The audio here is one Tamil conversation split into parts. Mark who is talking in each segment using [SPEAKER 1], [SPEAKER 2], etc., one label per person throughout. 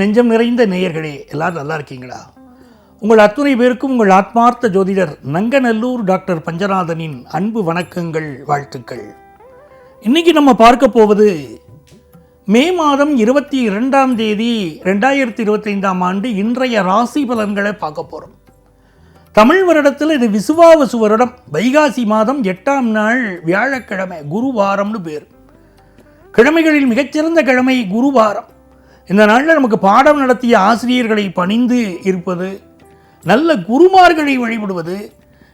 [SPEAKER 1] நெஞ்சம் நிறைந்த நேயர்களே, எல்லாரும் நல்லா இருக்கீங்களா? உங்கள் அத்துணை பேருக்கும் உங்கள் ஆத்மார்த்த ஜோதிடர் நங்கநல்லூர் டாக்டர் பஞ்சநாதனின் அன்பு வணக்கங்கள், வாழ்த்துக்கள். இன்னைக்கு நம்ம பார்க்க போவது மே மாதம் 22ஆம் தேதி 2025ஆம் ஆண்டு இன்றைய ராசி பலன்களை பார்க்க போகிறோம். தமிழ் வருடத்தில் இது விசுவாவசு வருடம், வைகாசி மாதம் 8ஆம் நாள் வியாழக்கிழமை, குருவாரம்னு பேர். கிழமைகளில் மிகச்சிறந்த கிழமை குருவாரம். இந்த நாளில் நமக்கு பாடம் நடத்திய ஆசிரியர்களை பணிந்து இருப்பது, நல்ல குருமார்களை வழிபடுவது,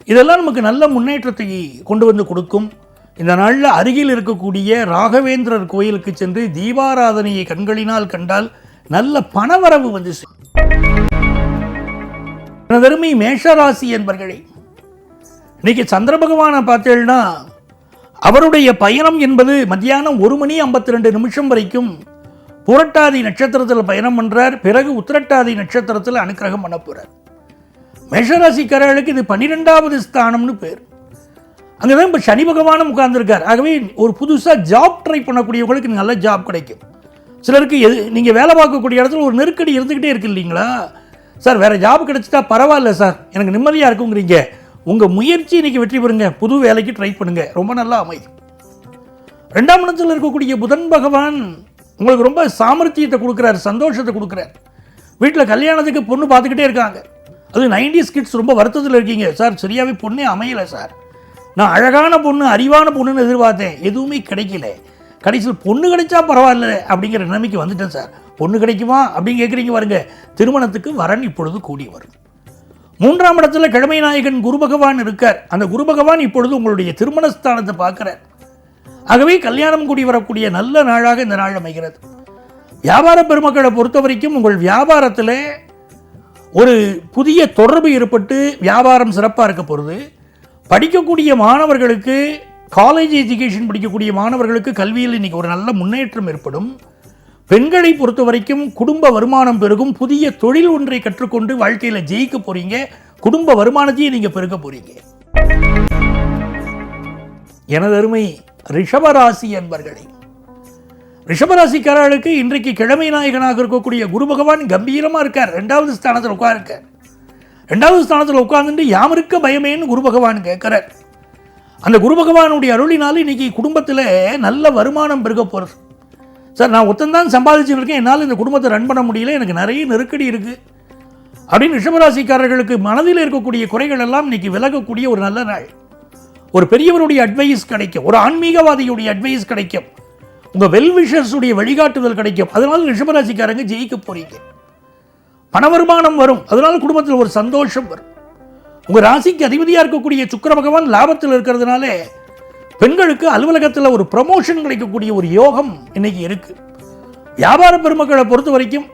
[SPEAKER 1] இதெல்லாம் நமக்கு நல்ல முன்னேற்றத்தை கொண்டு வந்து கொடுக்கும். இந்த நாளில் அருகில் இருக்கக்கூடிய ராகவேந்திரர் கோயிலுக்கு சென்று தீபாராதனையை கண்களினால் கண்டால் நல்ல பணவரவு வந்து எனதருமை மேஷராசி என்பர்களே, இன்னைக்கு சந்திர பகவானை பார்த்தேன்னா அவருடைய பயணம் என்பது மத்தியானம் 1:52 வரைக்கும் புரட்டாதி நட்சத்திரத்தில் பயணம் பண்ணுறார். பிறகு உத்திரட்டாதி நட்சத்திரத்தில் அனுக்கிரகம் பண்ண போகிறார். மேஷராசிக்காரர்களுக்கு இது 12வது ஸ்தானம்னு பேர். அங்கே தான் இப்போ சனி பகவானும் உட்கார்ந்துருக்கார். ஆகவே ஒரு புதுசாக ஜாப் ட்ரை பண்ணக்கூடியவங்களுக்கு நல்ல ஜாப் கிடைக்கும். சிலருக்கு நீங்கள் வேலை பார்க்கக்கூடிய இடத்துல ஒரு நெருக்கடி இருந்துக்கிட்டே இருக்கு இல்லைங்களா? சார் வேறு ஜாப் கிடைச்சிட்டா பரவாயில்ல சார், எனக்கு நிம்மதியாக இருக்குங்கிறீங்க. உங்கள் முயற்சி இன்றைக்கி வெற்றி பெறுங்க. புது வேலைக்கு ட்ரை பண்ணுங்கள், ரொம்ப நல்லா அமையும். 2ஆம் இடத்தில் இருக்கக்கூடிய புதன் பகவான் உங்களுக்கு ரொம்ப சாமர்த்தியத்தை கொடுக்குறார், சந்தோஷத்தை கொடுக்குறார். வீட்டில் கல்யாணத்துக்கு பொண்ணு பார்த்துக்கிட்டே இருக்காங்க. அது 90s கிட்ஸ் ரொம்ப வருத்தத்தில் இருக்கீங்க. சார் சரியாகவே பொண்ணே அமையலை சார், நான் அழகான பொண்ணு அறிவான பொண்ணுன்னு எதிர்பார்த்தேன், எதுவுமே கிடைக்கல, கடைசியில் பொண்ணு கிடைச்சா பரவாயில்ல அப்படிங்கிற நிலைமைக்கு வந்துட்டேன் சார். பொண்ணு கிடைக்குமா அப்படின்னு கேட்குறீங்க பாருங்க. திருமணத்துக்கு வரன் இப்பொழுது கூடி வரும். 3ஆம் இடத்துல கிழமை நாயகன் குரு பகவான் இருக்கார். அந்த குரு பகவான் இப்பொழுது உங்களுடைய திருமணஸ்தானத்தை பார்க்குறார். ஆகவே கல்யாணம் கூடி வரக்கூடிய நல்ல நாளாக இந்த நாள் அமைகிறது. வியாபார பெருமக்களை பொறுத்த வரைக்கும் உங்கள் வியாபாரத்தில் ஒரு புதிய தொடர்பு ஏற்பட்டு வியாபாரம் சிறப்பாக இருக்க போகிறது. படிக்கக்கூடிய மாணவர்களுக்கு, காலேஜ் எஜுகேஷன் படிக்கக்கூடிய மாணவர்களுக்கு கல்வியில் இன்றைக்கி ஒரு நல்ல முன்னேற்றம் ஏற்படும். பெண்களை பொறுத்த வரைக்கும் குடும்ப வருமானம் பெருகும். புதிய தொழில் ஒன்றை கற்றுக்கொண்டு வாழ்க்கையில் ஜெயிக்க போகிறீங்க. குடும்ப வருமானத்தையும் நீங்கள் பெருக்க போகிறீங்க. எனது அருமை ரிஷபராசி என்பர்களே, ரிஷபராசிக்காரர்களுக்கு இன்றைக்கு கிழமை நாயகனாக இருக்கக்கூடிய குரு பகவான் கம்பீரமாக இருக்கார். 2வது ஸ்தானத்தில் உட்கார்க்கார். 2வது ஸ்தானத்தில் உட்கார்ந்துட்டு யாமிருக்க பயமேன்னு குரு பகவான் கேட்குறார். அந்த குரு பகவானுடைய அருளினாலும் இன்றைக்கி குடும்பத்தில் நல்ல வருமானம் பெருக போகிறது. சார் நான் ஒத்தந்தான் சம்பாதிச்சுட்டு இருக்கேன், என்னால் இந்த குடும்பத்தை ரன் பண்ண முடியல, எனக்கு நிறைய நெருக்கடி இருக்குது அப்படின்னு ரிஷபராசிக்காரர்களுக்கு மனதில் இருக்கக்கூடிய குறைகள் எல்லாம் இன்றைக்கி விலகக்கூடிய ஒரு நல்ல நாள். ஒரு பெரியவருடைய அட்வைஸ் கிடைக்கும், ஒரு ஆன்மீகவாதியுடைய அட்வைஸ் கிடைக்கும், உங்கள் வெல்விஷர்ஸுடைய வழிகாட்டுதல் கிடைக்கும். அதனால ரிஷபராசிக்காரங்க ஜெயிக்க போறீங்க. பண வருமானம் வரும், அதனால குடும்பத்தில் ஒரு சந்தோஷம் வரும். உங்கள் ராசிக்கு அதிபதியாக இருக்கக்கூடிய சுக்கிர பகவான் லாபத்தில் இருக்கிறதுனால பெண்களுக்கு அலுவலகத்தில் ஒரு ப்ரமோஷன் கிடைக்கக்கூடிய ஒரு யோகம் இன்னைக்கு இருக்கு. வியாபார பெருமக்களை பொறுத்த வரைக்கும்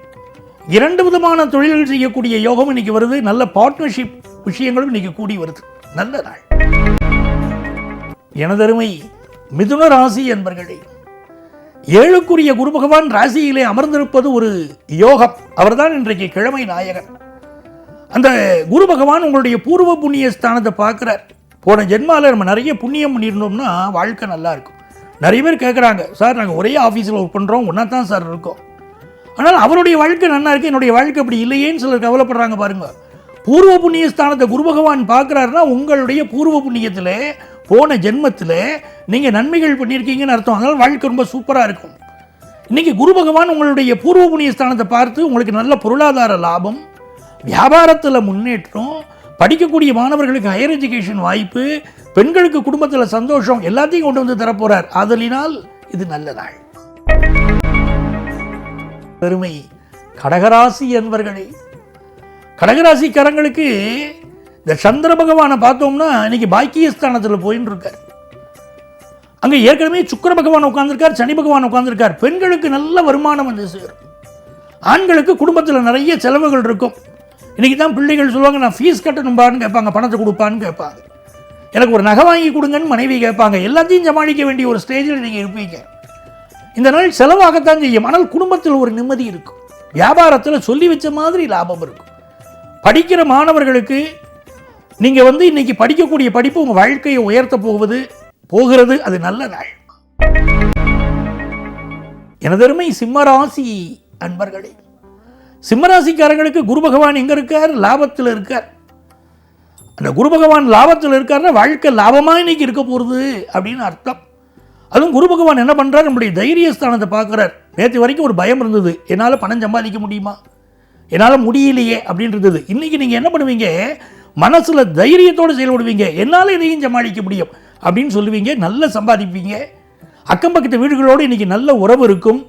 [SPEAKER 1] 2 விதமான தொழில்கள் செய்யக்கூடிய யோகம் இன்னைக்கு வருது. நல்ல பார்ட்னர்ஷிப் விஷயங்களும் இன்னைக்கு கூடி வருது. நல்ல நாள். எனதருமை மிதுன ராசி என்பர்களே, 7க்குரிய குரு பகவான் ராசியிலே அமர்ந்திருப்பது ஒரு யோகம். அவர்தான் இன்றைக்கு கிழமை நாயகன். அந்த குரு பகவான் உங்களுடைய பூர்வ புண்ணிய ஸ்தானத்தை பார்க்குறார். போன ஜென்மாவில் நம்ம நிறைய புண்ணியம் பண்ணியிருந்தோம்னா வாழ்க்கை நல்லா இருக்கும். நிறைய பேர் கேட்குறாங்க, சார் நாங்கள் ஒரே ஆஃபீஸில் ஒர்க் பண்ணுறோம், ஒன்றா தான் சார் இருக்கோம், ஆனால் அவருடைய வாழ்க்கை நல்லா இருக்குது, என்னுடைய வாழ்க்கை அப்படி இல்லையேன்னு சிலர் கவலைப்படுறாங்க. பாருங்க, பூர்வ புண்ணிய ஸ்தானத்தை குரு பகவான் பார்க்குறாருன்னா உங்களுடைய பூர்வ புண்ணியத்தில் போன ஜென்மத்தில் நீங்கள் நன்மைகள் பண்ணியிருக்கீங்கன்னு அர்த்தம். அதனால் வாழ்க்கை ரொம்ப சூப்பராக இருக்கும். இன்றைக்கி குரு பகவான் உங்களுடைய பூர்வ புண்ணிய ஸ்தானத்தை பார்த்து உங்களுக்கு நல்ல பொருளாதார லாபம், வியாபாரத்தில் முன்னேற்றம், படிக்கக்கூடிய மாணவர்களுக்கு ஹையர் எஜுகேஷன் வாய்ப்பு, பெண்களுக்கு குடும்பத்தில் சந்தோஷம், எல்லாத்தையும் கொண்டு வந்து தரப்போறார். ஆதலினால் இது நல்ல நாள். பெருமை கடகராசி என்பர்களே, கடகராசிக்காரங்களுக்கு இந்த சந்திர பகவானை பார்த்தோம்னா இன்னைக்கு பாக்கியஸ்தானத்தில் போயின்னு இருக்கார். அங்கே ஏற்கனவே சுக்கிர பகவான் உட்கார்ந்துருக்கார், சனி பகவான் உட்கார்ந்துருக்கார். பெண்களுக்கு நல்ல வருமானம் வந்து சேரும். ஆண்களுக்கு குடும்பத்தில் நிறைய செலவுகள் இருக்கும். இன்றைக்கி தான் பிள்ளைகள் சொல்லுவாங்க, நான் ஃபீஸ் கட்டணும்பான்னு கேட்பாங்க, பணத்தை கொடுப்பான்னு கேட்பாங்க, எனக்கு ஒரு நகை வாங்கி கொடுங்கன்னு மனைவி கேட்பாங்க. எல்லாத்தையும் சமாளிக்க வேண்டிய ஒரு ஸ்டேஜில் நீங்கள் இருப்பீங்க. இந்த நாள் செலவாகத்தான் செய்யும், ஆனால் குடும்பத்தில் ஒரு நிம்மதி இருக்கும். வியாபாரத்தில் சொல்லி வச்ச மாதிரி லாபம் இருக்கும். படிக்கிற மாணவர்களுக்கு நீங்கள் இன்னைக்கு படிக்கக்கூடிய படிப்பு உங்கள் வாழ்க்கையை உயர்த்த போகிறது. அது நல்ல நாள். எனதருமை சிம்மராசி அன்பர்களே, சிம்மராசிக்காரங்களுக்கு குரு பகவான் எங்கே இருக்கார்? லாபத்தில் இருக்கார். அந்த குரு பகவான் லாபத்தில் இருக்காருன்னா வாழ்க்கை லாபமாக இன்னைக்கு இருக்க போகிறது அப்படின்னு அர்த்தம். அதுவும் குரு பகவான் என்ன பண்ணுறார்? நம்முடைய தைரியஸ்தானத்தை பார்க்குறார். நேற்று வரைக்கும் ஒரு பயம் இருந்தது, என்னால் பணம் சம்பாதிக்க முடியுமா, என்னால் முடியலையே அப்படின்னு இருந்தது. இன்றைக்கி நீங்கள் என்ன பண்ணுவீங்க? மனசில் தைரியத்தோடு செயல்படுவீங்க. என்னால் இதையும் சமாளிக்க முடியும் அப்படின்னு சொல்லுவீங்க. நல்ல சம்பாதிப்பீங்க. அக்கம் பக்கத்து வீடுகளோடு இன்றைக்கி நல்ல உறவு இருக்கும்.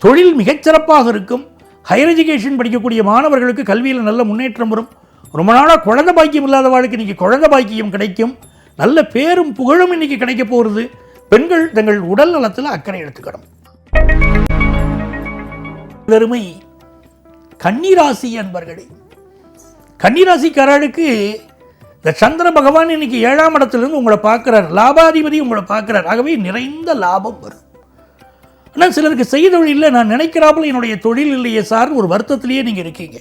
[SPEAKER 1] தொழில் மிகச்சிறப்பாக இருக்கும். ஹையர் எஜுகேஷன் படிக்கக்கூடிய மாணவர்களுக்கு கல்வியில் நல்ல முன்னேற்றம் வரும். ரொம்ப நாளாக குழந்தை பாக்கியம் இல்லாதவர்களுக்கு இன்றைக்கி குழந்தை பாக்கியம் கிடைக்கும். நல்ல பேரும் புகழும் இன்றைக்கி கிடைக்க போகிறது. பெண்கள் தங்கள் உடல் நலத்தில் அக்கறை எடுத்துக்கணும். பெருமை கன்னிராசி அன்பர்களே. கன்னிராசிக்காரர்களுக்கு இந்த சந்திர பகவான் இன்னைக்கு 7ஆம் இடத்திலிருந்து உங்களை பார்க்குறார். லாபாதிபதி உங்களை பார்க்குறார். ஆகவே நிறைந்த லாபம் வரும். ஆனால் சிலருக்கு செய்தொழில் நான் நினைக்கிறாப்புல என்னுடைய தொழில் இல்லையே சார் ஒரு வருத்தத்திலேயே நீங்கள் இருக்கீங்க.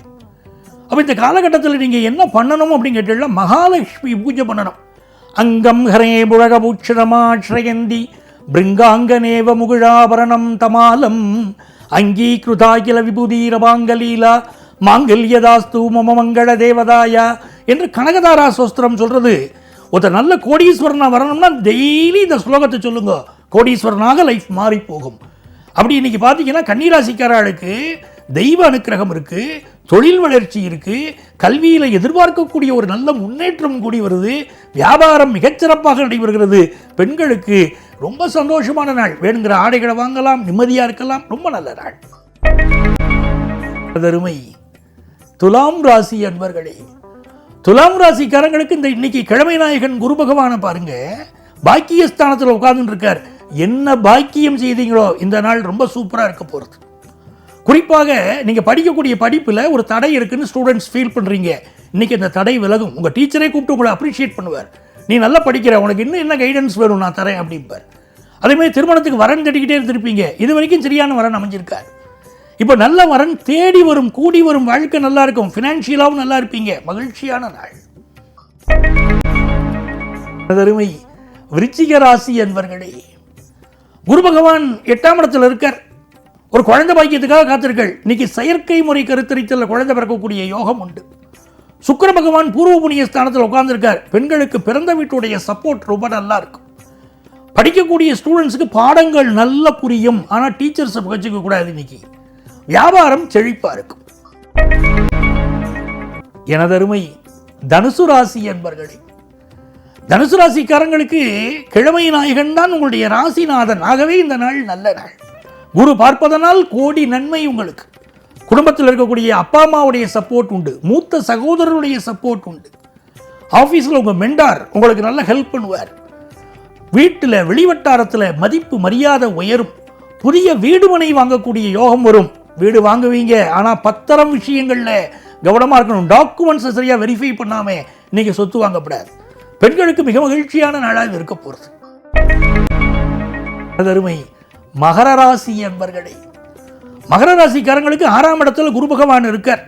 [SPEAKER 1] அப்போ இந்த காலகட்டத்தில் நீங்கள் என்ன பண்ணணும் அப்படின்னு கேட்டீங்கன்னா, மகாலட்சுமி பூஜை பண்ணணும். அங்கம் ஹரே புழகபூட்சணமாஸ்ரயந்தி பிருங்காங்கநேவ முகுழாபரணம் தமாலம் அங்கீகிருதாகில விபூதீரபாங்கலீலா மாங்கல்யதாஸ்து மம மங்கள தேவதாயா என்று கனகதாரா சோஸ்திரம் சொல்கிறது. ஒருத்தர் நல்ல கோடீஸ்வரனாக வரணும்னா டெய்லி இந்த ஸ்லோகத்தை சொல்லுங்க, கோடீஸ்வரனாக லைஃப் மாறி போகும். அப்படி இன்னைக்கு பார்த்தீங்கன்னா கன்னிராசிக்காரர்களுக்கு தெய்வ அனுக்கிரகம் இருக்குது, தொழில் வளர்ச்சி இருக்குது, கல்வியில் எதிர்பார்க்கக்கூடிய ஒரு நல்ல முன்னேற்றம் கூடி வருது, வியாபாரம் மிகச்சிறப்பாக நடைபெறுகிறது. பெண்களுக்கு ரொம்ப சந்தோஷமான நாள். வேணுங்கிற ஆடைகளை வாங்கலாம், நிம்மதியாக இருக்கலாம். ரொம்ப நல்ல நாள். அருமை துலாம் ராசி அன்பர்களே. துலாம் ராசிக்காரங்களுக்கு இந்த இன்னைக்கு கிழமை நாயகன் குரு பகவானை பாருங்க, பாக்கியஸ்தானத்தில் உட்கார்ந்து இருக்கார். என்ன பாக்கியம் செய்தீங்களோ இந்த நாள் ரொம்ப சூப்பராக இருக்க போகிறது. குறிப்பாக நீங்கள் படிக்கக்கூடிய படிப்பில் ஒரு தடை இருக்குன்னு ஸ்டூடெண்ட்ஸ் ஃபீல் பண்ணுறீங்க. இன்றைக்கி அந்த தடை விலகும். உங்கள் டீச்சரே கூப்பிட்டு உங்களை அப்ரிஷியேட் பண்ணுவார். நீ நல்லா படிக்கிற, உனக்கு இன்னும் என்ன கைடன்ஸ் வேணும் நான் தரேன் அப்படிம்பார். அதேமாதிரி திருமணத்துக்கு வரன் தேடிக்கிட்டே இருந்திருப்பீங்க. இது வரைக்கும் சரியான வரன் அமைஞ்சிருக்கார். இப்போ நல்ல வரன் தேடி வரும், கூடி வரும். வாழ்க்கை நல்லா இருக்கும். ஃபினான்ஷியலாகவும் நல்லா இருப்பீங்க. மகிழ்ச்சியான நாள். அருமை விருச்சிக ராசி அன்பர்களே. குரு பகவான் 8ஆம் இடத்தில் இருக்கார். ஒரு குழந்தை பாக்கியத்துக்காக காத்திருக்கள். இன்னைக்கு செயற்கை முறை கருத்தரித்தல் குழந்தை பிறக்கக்கூடிய யோகம் உண்டு. சுக்கிர பகவான் பூர்வ புண்ணிய ஸ்தானத்தில் உட்கார்ந்துருக்கார். பெண்களுக்கு பிறந்த வீட்டுடைய சப்போர்ட் ரொம்ப நல்லா இருக்கும். படிக்கக்கூடிய ஸ்டூடெண்ட்ஸுக்கு பாடங்கள் நல்லா புரியும். ஆனால் டீச்சர்ஸை புகச்சிக்க கூடாது. இன்னைக்கு வியாபாரம் செழிப்பா இருக்கும். எனதருமை தனுசு ராசி என்பர்களே. தனுசு ராசிக்காரங்களுக்கு கிழமை நாயகன் தான் உங்களுடைய ராசிநாதன். ஆகவே இந்த நாள் நல்ல நாள். குரு பார்ப்பதனால் கோடி நன்மை உங்களுக்கு. குடும்பத்தில் இருக்கக்கூடிய அப்பா அம்மாவுடைய சப்போர்ட் உண்டு. மூத்த சகோதரருடைய சப்போர்ட் உண்டு. ஆஃபீஸில் உங்கள் மெண்டார் உங்களுக்கு நல்ல ஹெல்ப் பண்ணுவார். வீட்டில் வெளிவட்டாரத்தில் மதிப்பு மரியாதை உயரும். புதிய வீடு மனை வாங்கக்கூடிய யோகம் வரும். வீடு வாங்குவீங்க. ஆனால் பத்திரம் விஷயங்களில் கவனமாக இருக்கணும். டாக்குமெண்ட்ஸை சரியாக வெரிஃபை பண்ணாமல் இன்னைக்கு சொத்து வாங்கப்படாது. பெண்களுக்கு மிக மகிழ்ச்சியான நாளாக இருக்க போகிறது. அருமை மகர ராசி என்பர்களே. மகர ராசிக்காரங்களுக்கு 6ஆம் இடத்துல குரு பகவான் இருக்கார்.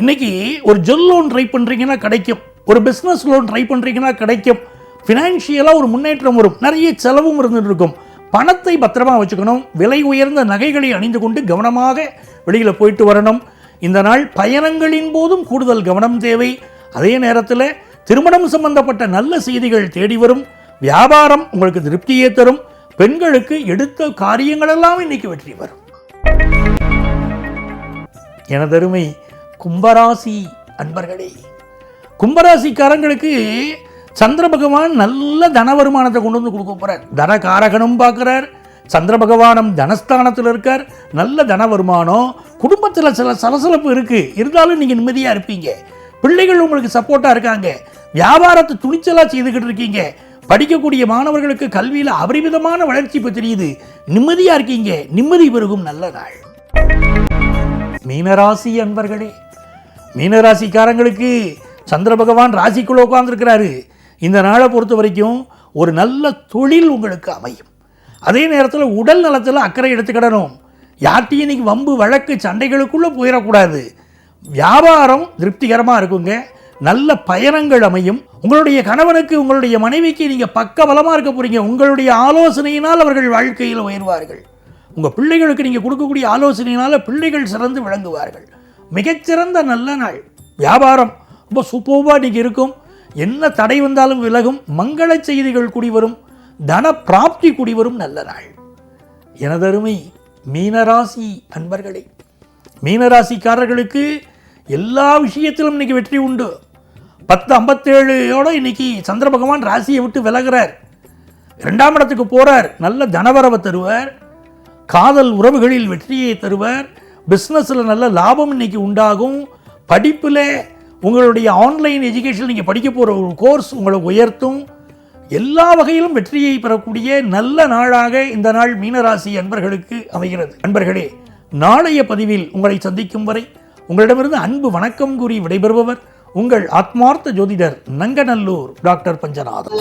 [SPEAKER 1] இன்னைக்கு ஒரு ஜுவல் லோன் ட்ரை பண்ணுறீங்கன்னா கிடைக்கும். ஒரு பிஸ்னஸ் லோன் ட்ரை பண்ணுறீங்கன்னா கிடைக்கும். ஃபினான்ஷியலாக ஒரு முன்னேற்றம் வரும். நிறைய செலவும் இருந்துட்டு இருக்கும். பணத்தை பத்திரமா வச்சுக்கணும். விலை உயர்ந்த நகைகளை அணிந்து கொண்டு கவனமாக வெளியில் போயிட்டு வரணும். இந்த நாள் பயணங்களின் போதும் கூடுதல் கவனம் தேவை. அதே நேரத்தில் திருமணம் சம்பந்தப்பட்ட நல்ல செய்திகள் தேடி வரும். வியாபாரம் உங்களுக்கு திருப்தியே தரும். பெண்களுக்கு எடுத்த காரியங்களெல்லாம் இன்னைக்கு வெற்றி வரும். எனதருமை கும்பராசி அன்பர்களே. கும்பராசிக்காரங்களுக்கு சந்திர பகவான் நல்ல தன வருமானத்தை கொண்டு வந்து கொடுக்க போறார். தன காரகனும் பார்க்கிறார். சந்திர பகவானும் தனஸ்தானத்தில் இருக்கார். நல்ல தன வருமானம். குடும்பத்தில் சில சலசலப்பு இருக்கு, இருந்தாலும் நீங்க நிம்மதியா இருப்பீங்க. பிள்ளைகள் உங்களுக்கு சப்போர்ட்டா இருக்காங்க. வியாபாரத்தை துணிச்சலா செய்துக்கிட்டு இருக்கீங்க. படிக்கக்கூடிய மாணவர்களுக்கு கல்வியில் அபரிமிதமான வளர்ச்சி இப்போ தெரியுது. நிம்மதியா இருக்கீங்க. நிம்மதி பெருகும் நல்ல நாள். மீனராசி அன்பர்களே. மீனராசிக்காரங்களுக்கு சந்திர பகவான் ராசிக்குள்ள உட்கார்ந்துருக்கிறாரு. இந்த நாளை பொறுத்த வரைக்கும் ஒரு நல்ல தொழில் உங்களுக்கு அமையும். அதே நேரத்தில் உடல் நலத்தில் அக்கறை எடுத்துக்கிடணும். யார்ட்டையும் இன்னைக்கு வம்பு வழக்கு சண்டைகளுக்குள்ளே போயிடக்கூடாது. வியாபாரம் திருப்திகரமாக இருக்குங்க. நல்ல பயணங்கள் அமையும். உங்களுடைய கணவனுக்கு உங்களுடைய மனைவிக்கு நீங்கள் பக்க பலமாக இருக்க போறீங்க. உங்களுடைய ஆலோசனையினால் அவர்கள் வாழ்க்கையில் உயர்வார்கள். உங்கள் பிள்ளைகளுக்கு நீங்கள் கொடுக்கக்கூடிய ஆலோசனையினால் பிள்ளைகள் சிறந்து விளங்குவார்கள். மிகச்சிறந்த நல்ல நாள். வியாபாரம் ரொம்ப சூப்பராக இன்றைக்கி இருக்கும். என்ன தடை வந்தாலும் விலகும். மங்கள செய்திகள் கூடி வரும். தன பிராப்தி கூடி வரும் நல்ல நாள். எனதருமை மீனராசி அன்பர்களே, மீனராசிக்காரர்களுக்கு எல்லா விஷயத்திலும் இன்னைக்கு வெற்றி உண்டு. 10:57 இன்னைக்கு சந்திர பகவான் ராசியை விட்டு விலகிறார். 2ஆம் இடத்துக்கு போறார். நல்ல தனவரவை தருவார். காதல் உறவுகளில் வெற்றியை தருவார். பிஸ்னஸில் நல்ல லாபம் இன்னைக்கு உண்டாகும். படிப்பில் உங்களுடைய ஆன்லைன் எஜுகேஷன் நீங்கள் படிக்க போகிற ஒரு கோர்ஸ் உங்களை உயர்த்தும். எல்லா வகையிலும் வெற்றியை பெறக்கூடிய நல்ல நாளாக இந்த நாள் மீனராசி அன்பர்களுக்கு அமைகிறது. அன்பர்களே, நாளைய பதிவில் உங்களை சந்திக்கும் வரை உங்களிடமிருந்து அன்பு வணக்கம் கூறி விடைபெறுபவர் உங்கள் ஆத்மார்த்த ஜோதிடர் நங்கநல்லூர் டாக்டர் பஞ்சநாதன்.